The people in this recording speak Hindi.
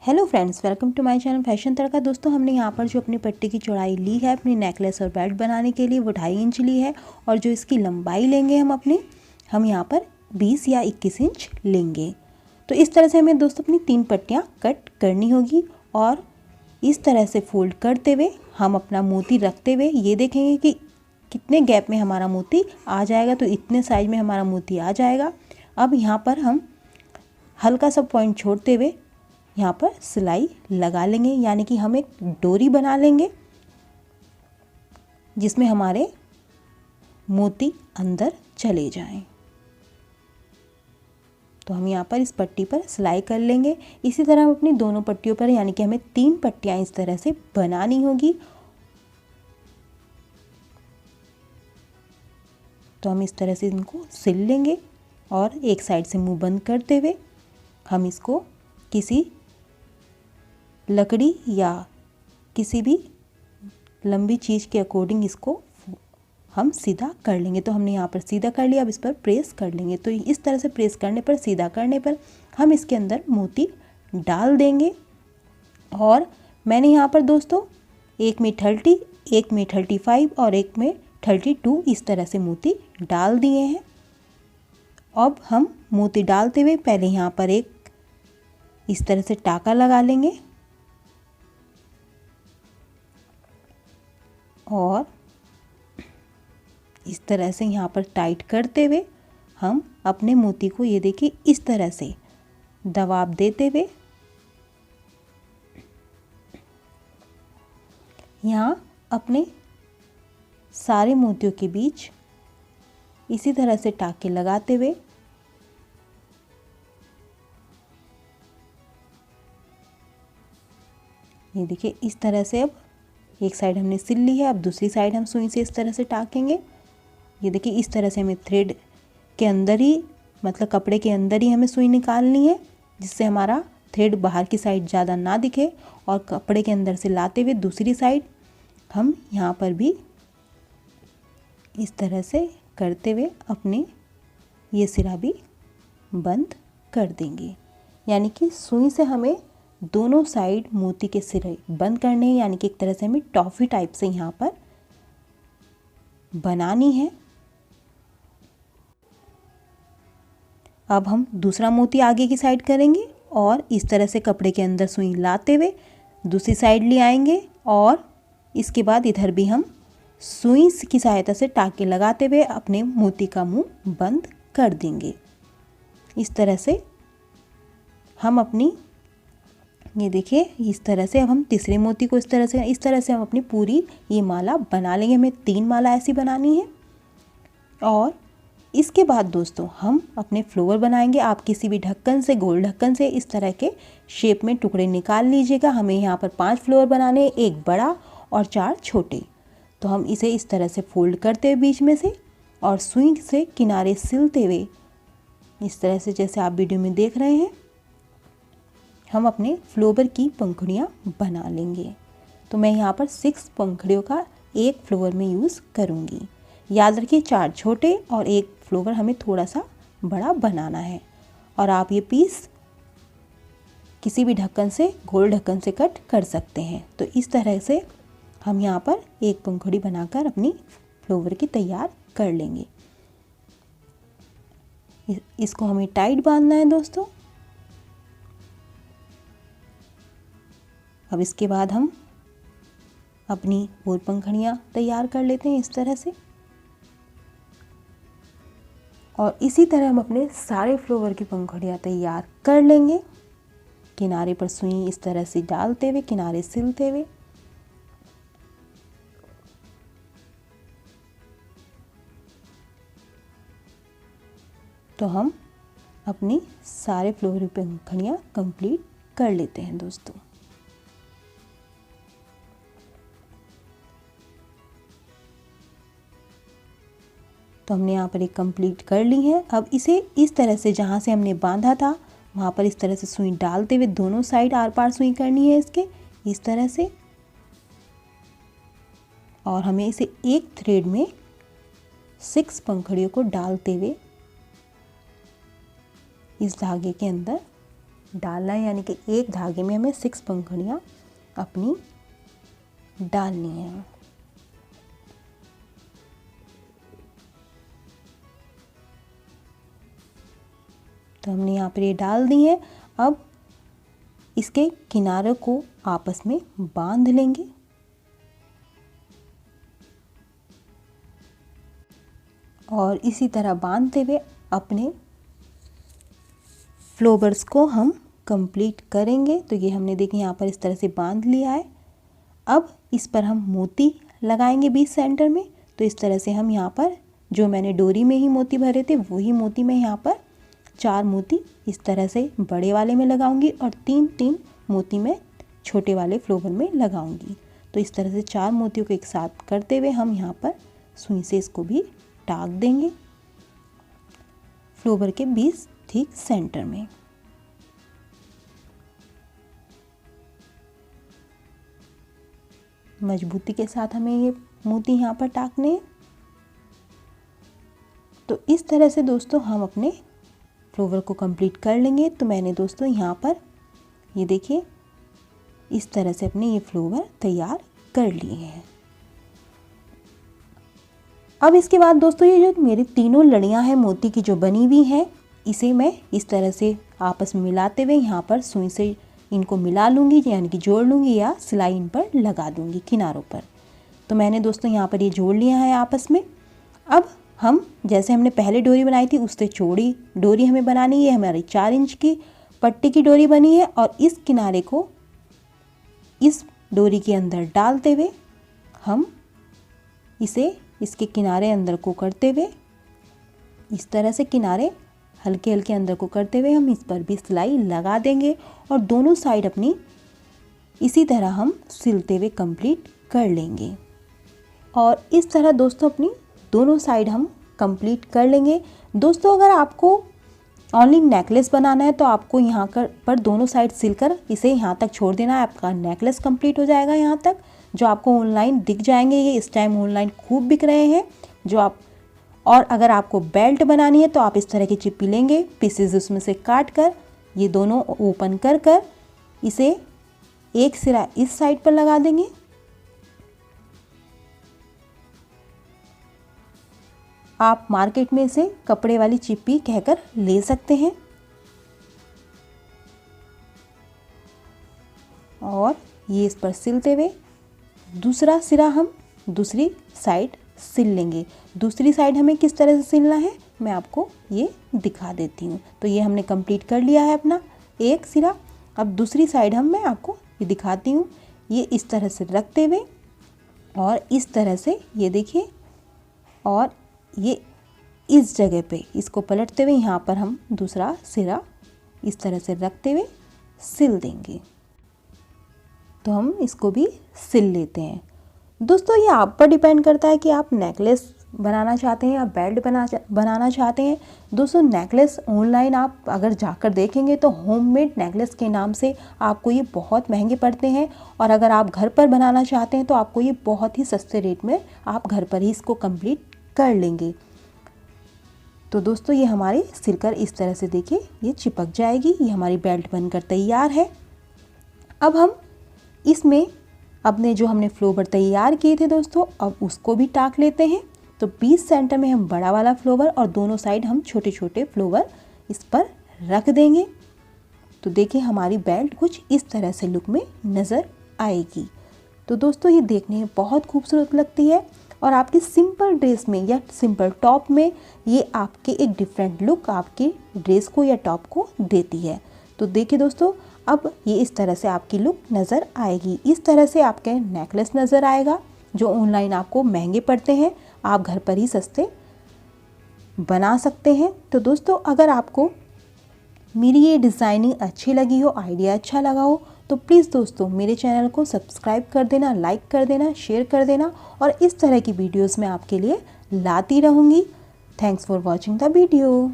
Hello friends, welcome to my channel fashion Tadka. दोस्तों, हमने यहाँ पर जो अपनी पट्टी की चौड़ाई ली है अपनी नेकलेस और बेल्ट बनाने के लिए वो 2.5 इंच ली है। और जो इसकी लंबाई लेंगे हम यहाँ पर 20 या 21 इंच लेंगे। तो इस तरह से हमें दोस्तों अपनी 3 पट्टियाँ कट करनी होगी। और इस तरह से फोल्ड करते हुए हम अपना मोती रखते हुए ये देखेंगे कि कितने गैप में हमारा मोती आ जाएगा। तो इतने साइज में हमारा मोती आ जाएगा। अब यहाँ पर हम हल्का सा पॉइंट छोड़ते हुए यहाँ पर सिलाई लगा लेंगे, यानी कि हम एक डोरी बना लेंगे जिसमें हमारे मोती अंदर चले जाएं। तो हम यहाँ पर इस पट्टी पर सिलाई कर लेंगे। इसी तरह हम अपनी दोनों पट्टियों पर, यानी कि हमें 3 पट्टियाँ इस तरह से बनानी होगी। तो हम इस तरह से इनको सिल लेंगे और एक साइड से मुंह बंद करते हुए हम इसको किसी लकड़ी या किसी भी लंबी चीज़ के अकॉर्डिंग इसको हम सीधा कर लेंगे। तो हमने यहाँ पर सीधा कर लिया। अब इस पर प्रेस कर लेंगे। तो इस तरह से प्रेस करने पर, सीधा करने पर हम इसके अंदर मोती डाल देंगे। और मैंने यहाँ पर दोस्तों एक में 30, एक में 35 और एक में 32 इस तरह से मोती डाल दिए हैं। अब हम मोती डालते हुए पहले यहाँ पर एक इस तरह से टाका लगा लेंगे और इस तरह से यहाँ पर टाइट करते हुए हम अपने मोती को, ये देखिए, इस तरह से दबाव देते हुए यहाँ अपने सारे मोतियों के बीच इसी तरह से टाके लगाते हुए ये देखिए इस तरह से अब एक साइड हमने सिल ली है। अब दूसरी साइड हम सुई से इस तरह से टाकेंगे। ये देखिए इस तरह से हमें थ्रेड के अंदर ही, मतलब कपड़े के अंदर ही हमें सुई निकालनी है, जिससे हमारा थ्रेड बाहर की साइड ज़्यादा ना दिखे। और कपड़े के अंदर से लाते हुए दूसरी साइड हम यहाँ पर भी इस तरह से करते हुए अपने ये सिरा भी बंद कर देंगे। यानी कि सुई से हमें दोनों साइड मोती के सिरे बंद करने हैं, यानी कि एक तरह से हमें टॉफ़ी टाइप से यहाँ पर बनानी है। अब हम दूसरा मोती आगे की साइड करेंगे और इस तरह से कपड़े के अंदर सुई लाते हुए दूसरी साइड ले आएंगे। और इसके बाद इधर भी हम सुई की सहायता से टाके लगाते हुए अपने मोती का मुंह बंद कर देंगे। इस तरह से हम अपनी, ये देखिए इस तरह से अब हम तीसरे मोती को इस तरह से हम अपनी पूरी ये माला बना लेंगे। हमें 3 माला ऐसी बनानी है। और इसके बाद दोस्तों हम अपने फ्लावर बनाएंगे। आप किसी भी ढक्कन से, गोल ढक्कन से इस तरह के शेप में टुकड़े निकाल लीजिएगा। हमें यहाँ पर 5 फ्लावर बनाने, एक बड़ा और 4 छोटे। तो हम इसे इस तरह से फोल्ड करते हुए बीच में से और सुई से किनारे सिलते हुए इस तरह से, जैसे आप वीडियो में देख रहे हैं, हम अपने फ्लावर की पंखुड़ियाँ बना लेंगे। तो मैं यहाँ पर 6 पंखुड़ियों का एक फ्लावर में यूज़ करूँगी। याद रखिए 4 छोटे और एक फ्लावर हमें थोड़ा सा बड़ा बनाना है। और आप ये पीस किसी भी ढक्कन से, गोल ढक्कन से कट कर सकते हैं। तो इस तरह से हम यहाँ पर एक पंखुड़ी बनाकर अपनी फ्लावर की तैयार कर लेंगे। इसको हमें टाइट बांधना है दोस्तों। अब इसके बाद हम अपनी और पंखुड़ियाँ तैयार कर लेते हैं इस तरह से। और इसी तरह हम अपने सारे फ्लावर की पंखुड़ियाँ तैयार कर लेंगे। किनारे पर सुई इस तरह से डालते हुए, किनारे सिलते हुए। तो हम अपनी सारे फ्लावर की पंखुड़ियाँ कंप्लीट कर लेते हैं दोस्तों। तो हमने यहाँ पर एक कंप्लीट कर ली है। अब इसे इस तरह से, जहाँ से हमने बांधा था वहाँ पर इस तरह से सुई डालते हुए दोनों साइड आर पार सुई करनी है इसके, इस तरह से। और हमें इसे एक थ्रेड में 6 पंखुड़ियों को डालते हुए इस धागे के अंदर डालना है, यानी कि एक धागे में हमें 6 पंखुड़ियाँ अपनी डालनी है। तो हमने यहाँ पर ये डाल दी है। अब इसके किनारों को आपस में बांध लेंगे और इसी तरह बांधते हुए अपने फ्लोवर्स को हम कंप्लीट करेंगे। तो ये हमने देखिए यहाँ पर इस तरह से बांध लिया है। अब इस पर हम मोती लगाएंगे बीच सेंटर में। तो इस तरह से हम यहाँ पर जो मैंने डोरी में ही मोती भरे थे वही मोती मैं यहाँ पर 4 मोती इस तरह से बड़े वाले में लगाऊंगी और 3-3 मोती मैं छोटे वाले फ्लोवर में लगाऊंगी। तो इस तरह से 4 मोतियों को एक साथ करते हुए हम यहाँ पर सुई से इसको भी टाक देंगे फ्लोवर के बीच ठीक सेंटर में। मजबूती के साथ हमें ये मोती यहाँ पर टाकने हैं। तो इस तरह से दोस्तों हम अपने फ्लोवर को कंप्लीट कर लेंगे। तो मैंने दोस्तों यहाँ पर ये देखिए इस तरह से अपने ये फ्लोवर तैयार कर लिए हैं। अब इसके बाद दोस्तों ये जो मेरी तीनों लड़ियाँ हैं मोती की जो बनी हुई हैं, इसे मैं इस तरह से आपस में मिलाते हुए यहाँ पर सुई से इनको मिला लूँगी, यानी कि जोड़ लूँगी या सिलाई इन पर लगा दूँगी किनारों पर। तो मैंने दोस्तों यहाँ पर ये जोड़ लिया है आपस में। अब हम जैसे हमने पहले डोरी बनाई थी उससे चौड़ी डोरी हमें बनानी है। हमारी 4 इंच की पट्टी की डोरी बनी है और इस किनारे को इस डोरी के अंदर डालते हुए हम इसे इसके किनारे अंदर को करते हुए इस तरह से किनारे हल्के हल्के अंदर को करते हुए हम इस पर भी सिलाई लगा देंगे और दोनों साइड अपनी इसी तरह हम सिलते हुए कंप्लीट कर लेंगे। और इस तरह दोस्तों अपनी दोनों साइड हम कंप्लीट कर लेंगे। दोस्तों अगर आपको ओनली नेकलेस बनाना है तो आपको यहाँ पर दोनों साइड सिलकर इसे यहाँ तक छोड़ देना है, आपका नेकलेस कंप्लीट हो जाएगा यहाँ तक, जो आपको ऑनलाइन दिख जाएंगे। ये इस टाइम ऑनलाइन खूब बिक रहे हैं जो आप। और अगर आपको बेल्ट बनानी है तो आप इस तरह की चिप्पी लेंगे, पीसेज उसमें से काट कर ये दोनों ओपन कर कर इसे एक सिरा इस साइड पर लगा देंगे आप मार्केट में इसे कपड़े वाली चिप्पी कहकर ले सकते हैं। और ये इस पर सिलते हुए दूसरा सिरा हम दूसरी साइड सिल लेंगे। दूसरी साइड हमें किस तरह से सिलना है मैं आपको ये दिखा देती हूँ। तो ये हमने कंप्लीट कर लिया है अपना एक सिरा। अब दूसरी साइड मैं आपको ये दिखाती हूँ। ये इस तरह से रखते हुए और इस तरह से ये देखिए, और ये इस जगह पे इसको पलटते हुए यहाँ पर हम दूसरा सिरा इस तरह से रखते हुए सिल देंगे। तो हम इसको भी सिल लेते हैं। दोस्तों ये आप पर डिपेंड करता है कि आप नेकलेस बनाना चाहते हैं या बेल्ट बनाना चाहते हैं। दोस्तों नेकलेस ऑनलाइन आप अगर जाकर देखेंगे तो होममेड नेकलेस के नाम से आपको ये बहुत महंगे पड़ते हैं, और अगर आप घर पर बनाना चाहते हैं तो आपको ये बहुत ही सस्ते रेट में आप घर पर ही इसको कंप्लीट कर लेंगे। तो दोस्तों ये हमारे सिलकर इस तरह से देखिए ये चिपक जाएगी। ये हमारी बेल्ट बनकर तैयार है। अब हम इसमें अपने जो हमने फ्लोवर तैयार किए थे दोस्तों, अब उसको भी टाक लेते हैं। तो 20 सेंटर में हम बड़ा वाला फ्लोवर और दोनों साइड हम छोटे छोटे फ्लोवर इस पर रख देंगे। तो देखिए हमारी बेल्ट कुछ इस तरह से लुक में नज़र आएगी। तो दोस्तों ये देखने में बहुत खूबसूरत लगती है और आपकी सिंपल ड्रेस में या सिंपल टॉप में ये आपके एक डिफरेंट लुक आपकी ड्रेस को या टॉप को देती है। तो देखिए दोस्तों अब ये इस तरह से आपकी लुक नज़र आएगी। इस तरह से आपके नेकलेस नज़र आएगा जो ऑनलाइन आपको महंगे पड़ते हैं, आप घर पर ही सस्ते बना सकते हैं। तो दोस्तों अगर आपको मेरी ये डिज़ाइनिंग अच्छी लगी हो, आइडिया अच्छा लगा हो, तो प्लीज़ दोस्तों मेरे चैनल को सब्सक्राइब कर देना, लाइक कर देना, शेयर कर देना, और इस तरह की वीडियोस मैं आपके लिए लाती रहूँगी। Thanks for watching the video.